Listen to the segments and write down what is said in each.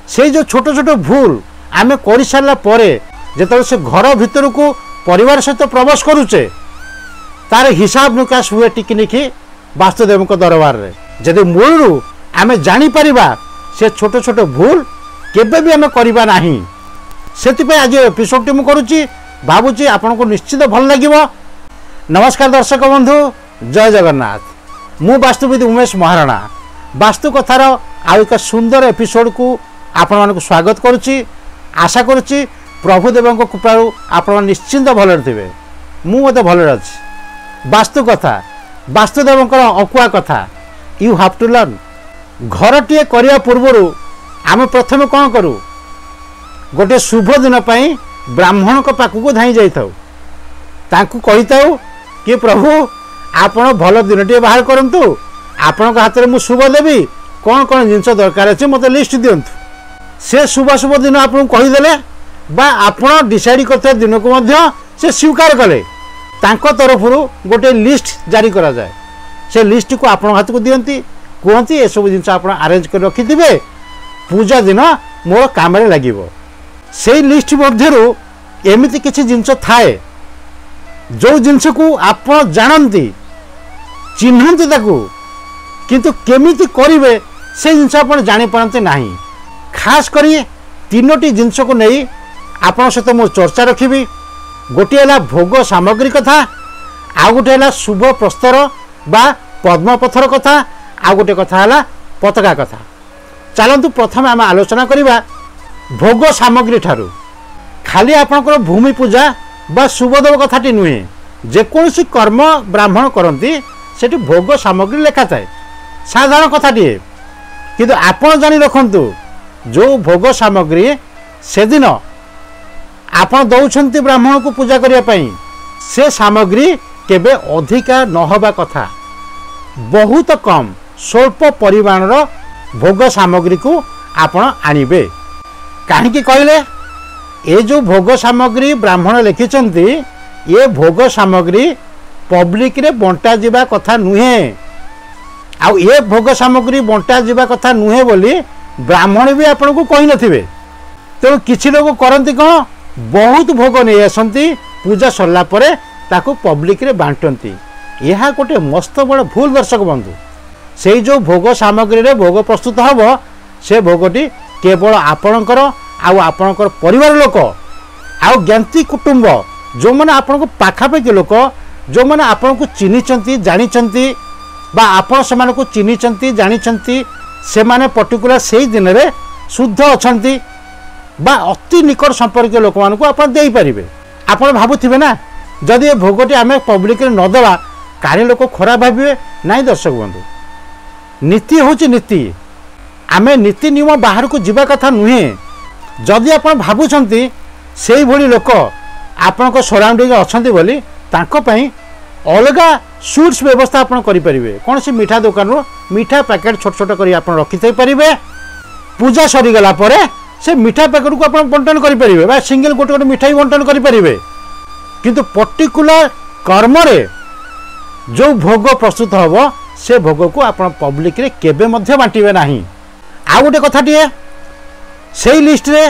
से जो छोट छोट भूल आम कर सारा जो से घर भितर को परिवार सहित प्रवेश करुचे तार हिसाब निकास हुए टिकनिकी वास्तुदेव दरबार रे जदि मूलरू आम जापर से छोट छोट भूल केबे भी आम करवा नहीं से आज एपिसोड टी मुझे भावुची आपन को निश्चित भल लगे। नमस्कार दर्शक बंधु, जय जगन्नाथ। मु वास्तुविद उमेश महाराणा वास्तु कथार आउ एक सुंदर एपिसोड को आपण मानक स्वागत करुच्ची। आशा करुच्ची प्रभुदेव कृपारू आपण निश्चिंत भल थे। मुझे भल अच्छी वास्तु कथा वास्तुदेव अकुआ कथा यू हाव टू लर्न। घरटीए करने पूर्व आम प्रथम कौन करूँ गोटे शुभ दिन पर ब्राह्मण को पाखक धाई जाऊँ कही कि प्रभु आपण भल दिन टे बाहर करूँ आपण हाथ में मुझे शुभ देवी कौन कौन जिनस दरकार अच्छे मत लिस्ट दिंतु से शुभ शुभ दिन आपको कहीदेले बा आपण डिसाइड करते दिन को से स्वीकार कले तरफ गोटे लिस्ट जारी करा जाए। से लिस्ट को आपण हाथ को दियंती कहती ये सब जिन आप अरेंज कर रखिथे पूजा दिन मोर काम लगे। से लिस्ट मध्यरु एमिति किछि जिनस थाए जो जिनस को आप जानती चिन्हती किंतु केमिति करिवे से जिनस आप जानी पारते नहीं। खास करी तीनोटी जिनस को नहीं आपण सहित मो चर्चा रखी। गोटे है भोग सामग्री कथा, आ गोटे है शुभ प्रस्तर बा पद्मपथर कथा, आ गोटे कथा है पताका कथा। चलतु प्रथम आम आलोचना करवा भोग सामग्री ठारू। खाली आपणकर भूमि पूजा बा शुभदेव कथाटी नुहे जेकोसी कर्म ब्राह्मण करती से भोग सामग्री लेखा थाए साधारण कथाटीए किंतु आपण जानी रखंतु जो भोग सामग्री से दिन आपण दौरान ब्राह्मण को पूजा करने से सामग्री केबे अधिका नहबा कथा। बहुत कम स्वल्प परिमाणर भोग सामग्री को आपण आनिबे। कहीं कहले ये जो भोग सामग्री ब्राह्मण लिखिंट ये भोग सामग्री पब्लिक रे बंटा जिबा कथा नुहे। आउ ये भोग सामग्री बंटा जिबा कथा नुहे बोली ब्राह्मण भी आपन को कही नथिबे। तेणु किछि लोग करती कौन बहुत भोग नहीं आसती पूजा सरला परे ताको पब्लिक रे बांटती। यह गोटे मस्त बड़ भूल दर्शक बंधु। से जो भोग सामग्री रे भोग प्रस्तुत हम से भोगटी केवल आपणकर आपणकर परिवार लोक आउ ज्ञाति कुटुंब जो मैंने आपन को पाखापाखि लोक जो मैंने आपन को चिन्हिचंती जानिचंती बा आपण से को चिन्हिचंती जानिचंती से माने पर्टिकुलर से दिन रे शुद्ध अछंती बा अति निकट संपर्क लोक मान को आप दे पारे। आप भावुवे ना जदि ये भोगटी आम पब्लिक न दवा काहे लोक खराब भावे नाई। दर्शक बंधु नीति हूँ नीति आम नीति नियम बाहर को जीवा कथा नुहे। जदि आप भावुंट से भली लोक आपण सराउंडिंग अच्छा बोली अलग स्वीट्स व्यवस्था आप करें। कौन सी मीठा दुकान मीठा पैकेट छोट छोट कर रखी पारे। पूजा सरीगला से मीठा पैकेट को आप बंटन करें सिंगल गोटे गोटे मिठाई बंटन करें किंतु पर्टिकुलर कर्म रे जो भोग प्रस्तुत हम से भोग को आप पब्लिक रे केबे मध्य बांटे ना। आ गोटे कथाटीए से लिस्ट रे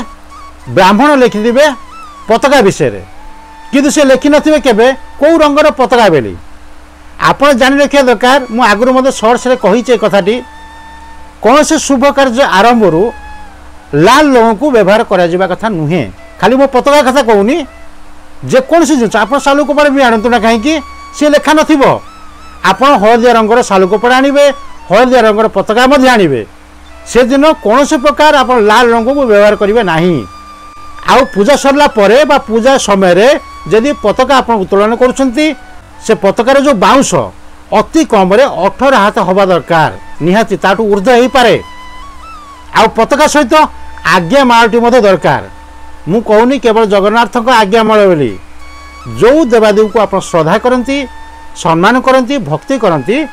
ब्राह्मण लिखिथे पताका विषय रे किंतु से लिखि नथिबे केबे कौ रंगर पताका बेली। आप जानी रखा दरकार। मु आगुरी मते शॉर्ट्स रे कहिचे कथाटी कौन से शुभ कार्य आरंभ रु लाल लोगों को व्यवहार करा कथा नुहे। खाली मो पताका कथा कहूनी जेकोसी जिन आप सालू कपड़ा भी आणतु ना कहीं सी लेखा नथिबो आप हलदिया रंगर सालू कपड़ा आनिबे हलदिया रंगर पताका आनिबे से दिन कौन से प्रकार आप लाल रंग को व्यवहार करेंगे नहीं। आउ पूजा सरला परे बा पूजा समय रे यदि पताका आप उत्तोलन करुछंती से पताकार जो बाउंस अति कम रे 18 हाथ हवा दरकार निहाती ताटू ऊर्ध्व हो पारे। आ पताका सहित आज्ञा मालटी दरकार। मु कहूनी केवल जगन्नाथ आज्ञा माल बोली जो देवादेव को आप श्रद्धा करती सम्मान करती भक्ति करती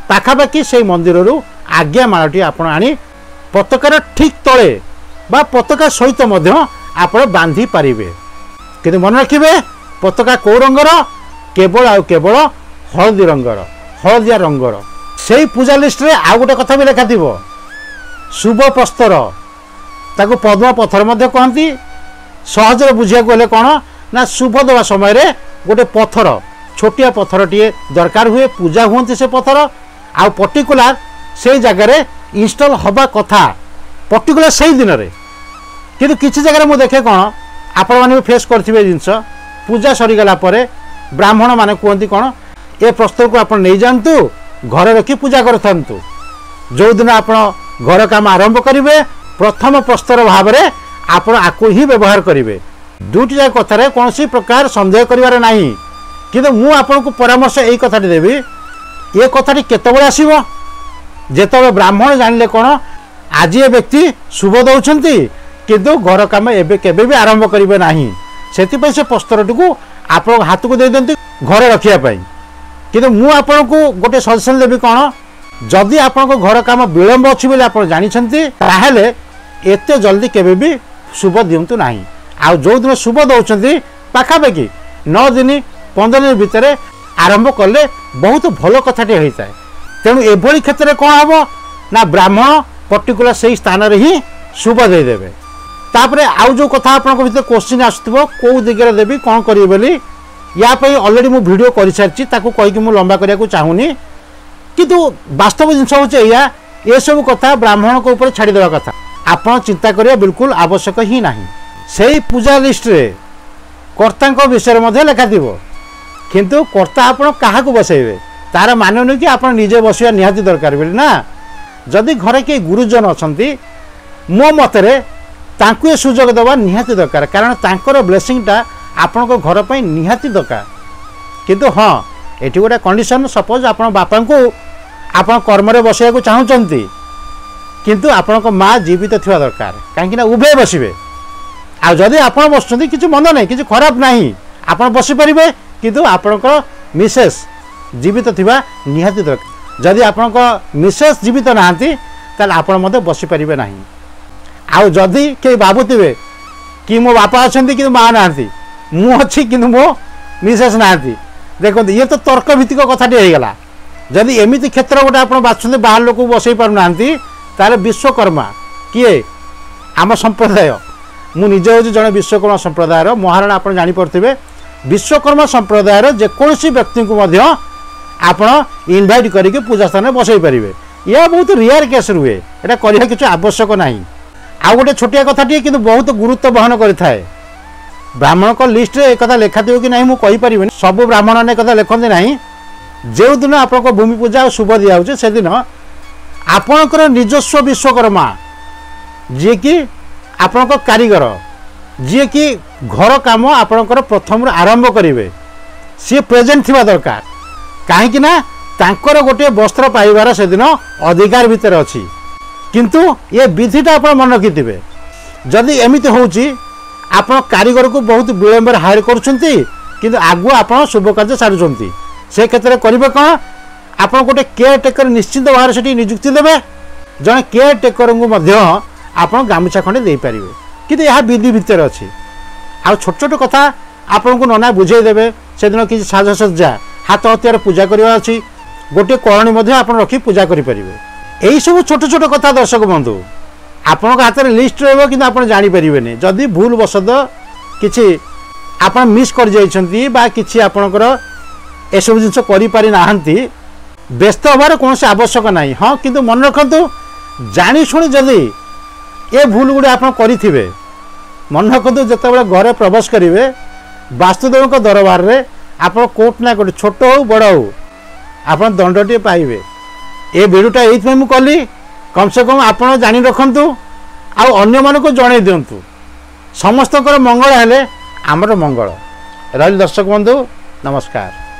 पाखापाखि से मंदिर रू आज्ञा मालटी आप आनी पताकार ठीक तले बा पताका सहित आप बांधी पारे। किंतु मन रखिए पताका कौ रंगर केवल आ केवल हलदी रंगर हलदिया रंगर। से पूजा लिस्ट रे आ गोटे कथा भी लिखा शुभ प्रस्तर ताको पद्म पत्थर मध्य कहती सहजरे बुझिया गले कौन ना शुभ देवा समय रे गोटे पत्थर छोटिया पत्थर टीए दरकार हुए पूजा हुंती से पत्थर आ पर्टिकुलर से जगह इंस्टॉल हवा कथा पर्टिकुलर से दिन रे किंतु किसी जगह मुझे देखे कौन आपण मैंने फेस करेंगे जिनस पूजा सरीगला ब्राह्मण माने कहते कौन ए प्रस्तर को आप नहीं जातु घर रखी पूजा करूँ जो दिन आप घर काम आरंभ करेंगे प्रथम प्रस्तर भाव में आपण आपको ही व्यवहार करेंगे दुईटी जाक कथार कौन प्रकार सन्देह करार ना कि मुझे आपको परामर्श यही कथाटी देवी ये कथाटी केतबेले आसीबो जेतबेले ब्राह्मण जानिले कौन आज ये व्यक्ति शुभ दौरान किंतु घर काम एबे केबे भी आरंभ करेंगे ना से प्रस्तरटी को आप हाथ को दे दिंती घर रखापी किंतु मुझे आपको गोटे सजेसन देवी कौन जदि आपको घर काम विलंब अच्छी बोले आप जानते ताहले एते जल्दी केबे भी शुभ दिंतु ना आ जो दिन शुभ दौरान पाखापाखि 9 दिन 15 दिन भितर आरंभ कले बहुत भल कथाटे होता है तेणु एभली क्षेत्र में कौन हम ना ब्राह्मण पर्टिकुलर से स्थान रे ही शुभ देदेवे तापरे आउ जो कथा आपन भीतर क्वेश्चन आसुथबो को दिगरे देबी कौन करिवे बोली या पे ऑलरेडी मु वीडियो करि सारछि ताको कहि कि मु लंबा करिया को चाहुनी किंतु वास्तव जिनस होचे या ये सब कथा ब्राह्मण को ऊपर छाड़ी देवा कथा आपन चिंता करिया बिल्कुल आवश्यक ही नाही सेही पूजा लिस्ट रे कर्ता विषय मध्ये लिखा थिबो किंतु कर्ता आपन काहा को बसैबे तार माने न कि आपन निजे बसिया निहाती दरकार बोली ना जदि घरे के गुरुजन अछंती मो मतरे तांको ये सुजोग देवा निहाती दरकार कारण तांकर ब्लेसिंगटा आपण को घर पर निहाती दरकार किंतु हाँ ये गोटे कंडीशन सपोज आप बापा को आप कर्म बसैया चाहूँगी किंतु आपण को माँ जीवित थिवा दरकार कहीं उभय बसवे आदि आप बस कि मन ना कि खराब ना आप बसीपर किंतु आपण मिसेस जीवित थिवा निहाती दरकार जदि आपण मिसेस जीवित नहांती ताल आपण मते बसीपर ना आउ जदि कई भावुवे कि मो बापा अच्छा कि माँ नहांती मु अच्छी कि मो मिसेस नहांती देखो ये तो तर्क भित्तिक कथाटी होगा जदि एमती क्षेत्र गोटे आप बाछुं बाहर लोक बसई पारना तार विश्वकर्मा किए आम संप्रदाय मु निज हूँ जड़े विश्वकर्मा संप्रदायर महाराणा आप जापे विश्वकर्मा संप्रदायर जेकोसी व्यक्ति को आप इनभाइट करके पूजा स्थान में बसई पारे यह बहुत रियर केस रुए यहाँ करने किसी आवश्यक ना आउ गोटे छोटिया कथाटी कि बहुत गुरुत्व बहन करें ब्राह्मण को लिस्ट रे एक लिखा थी कि नहीं मुझे कहीपर सब ब्राह्मण ने कथा लिखते ना जो दिन आप भूमि पूजा शुभ दिया से दिन आपणकर निजस्व विश्वकर्मा जी कि आपण कारीगर जी कि घर काम आपणकर प्रथम आरंभ करेंगे सी प्रेजेंट थिबा दरकार कहीं ना तांकर गोटे वस्त्र पाइबार से दिन अधिकार भितर अच्छी किंतु ये विधिटा आप मन रखिथे जदि एमती होची आप कारीगर को बहुत विलंब हायर कर आगु आप शुभ कार्य सारूँ से क्षेत्र में करेंगे कौन आप गोटे केयर टेकर निश्चित भाव से निजुक्ति देवे जड़े केयर टेकर को आप गामुछा खंडे दे पारे कि यह विधि भितर अच्छी आ छोट छोट कथा आपन को नना बुझेदेवे से दिन किसी साजसज्जा हाथ हथियार पूजा करवा अच्छी गोटे करणी आप रखी पूजा करेंगे यही सब छोट छोट कथा दर्शक बंधु आपण हाथ में लिस्ट रहा कि आप जापर जदि भूल बसद कि आप मिस कर कि आपणकर एसबू जिन कर व्यस्त हबार कौन आवश्यक ना हाँ किंतु मन रखु जानी शुणी जदि ये भूल गुड़े आप करेंगे मन रखु जिते घरे प्रवेश करेंगे वास्तुदेव दरबार में आप कोर्ट ना कोट छोट हो बड़ हो आप दंडटे पाइबे ये भिडियोटा ये मुझे कली कम से कम आप जानी रखु आन्य मानक जन दिंतु समस्त मंगल हेले आमर मंगल रही दर्शक बंधु नमस्कार।